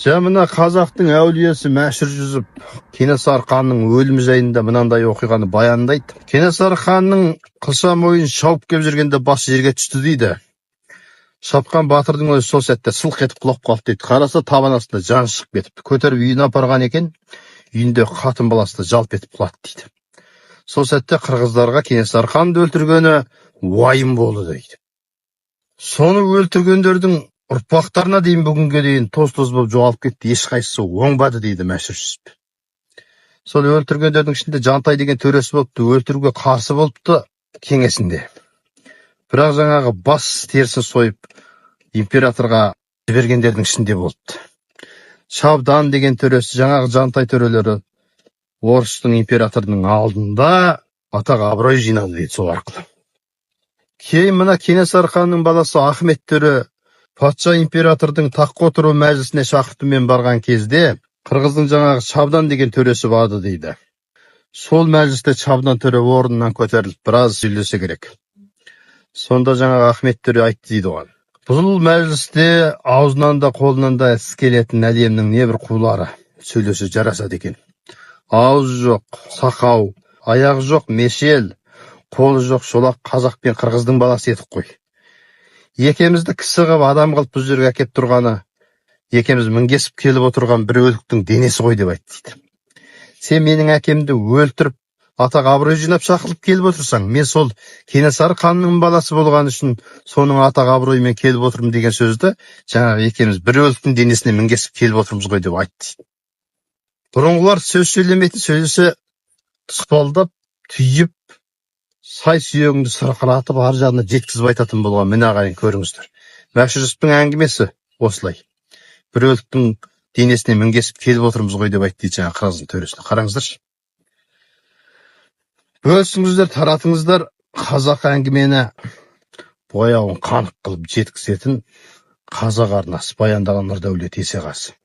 Мына қазақтың әулиесі Мәшір Жүсіп Кенесары ханның өлімі жайында мынандай оқиғаны баяндайды. Кенесары ханның қылша мойын шауып келіп жүргенде басы жерге түсті дейді. Шапқан батырдың өзі сол сәтте сылқ етіп құлап қалды дейді. Қараса табан астында жан шығып кетіпті. Көтеріп үйіне апарған екен, үйінде қатын баласы да жалп етіп құлады дейді. Сол сәтте қырғыздарға Кенесары ханды өлтіргені уайым болды дейді. Соны өлтіргендердің ұрпақтарына дейін бүгінге дейін тоз-тоз болып жоғалып кетті, ешқайсысы оңбады дейді Мәшір Жүсіп. Сол өлтіргендердің ішінде Жантай деген төресі болыпты, өлтіруге қарсы болыпты кеңесінде. Бірақ жаңағы бас терісін сойып императорға жібергендердің ішінде болыпты. Шабдан деген төресі, жаңағы Жантай төрелері орыстың императорының алдында атақ абырой жинады дейді сол арқылы. Кейін мына Кенесары ханның баласы Ахмет төре патша императордың таққа отыру мәжілісіне шақыртумен барған кезде қырғыздың жаңағы Шабдан деген төресі барды дейді. Сол мәжілісте Шабдан төре орнынан көтеріліп біраз сөйлесе керек. Сонда жаңағы Ахмет төре айтты дейді оған: бұл мәжілісте аузынан да қолынан да іс келетін әлемнің небір қулары сөйлесе жарасады екен. Ауыз жоқ, сақау, аяғы жоқ, мешел, қолы жоқ, шолақ қазақ пен қырғыздың баласы едік қой. Екемізді кісі қылып адам қылып бұл жерге әкеп тұрғаны, екеміз мінгесіп келіп отырған бір өліктің денесі ғой деп айтты дейді. Сен менің әкемді өлтіріп, атақ абырой жинап шақырып келіп отырсаң, мен сол Кенесары ханның баласы болған үшін соның атақ абыройымен келіп отырмын деген сөзді жаңағы екеміз бір өліктің денесіне мінгесіп келіп отырмыз ғой деп айтты. Бұрынғылар сөз сөйлемейтін, сөйлесе тұспалдап, түйіп, сай сүйегіңді сырқыратып ар жағына жеткізіп айтатын болған. Міне ағайын, көріңіздер. Мәшір Жүсіптің әңгімесі осылай. Бір өліктің денесіне мінгесіп келіп отырмыз ғой деп айтты жаңағы қырғыздың төресіне. Қараңыздаршы. Бөлісіңіздер, таратыңыздар, қазақ әңгімені бояуын қанық қылып жеткізетін қазақ арнасы баяндаған Нұрдәулет Есеғазы.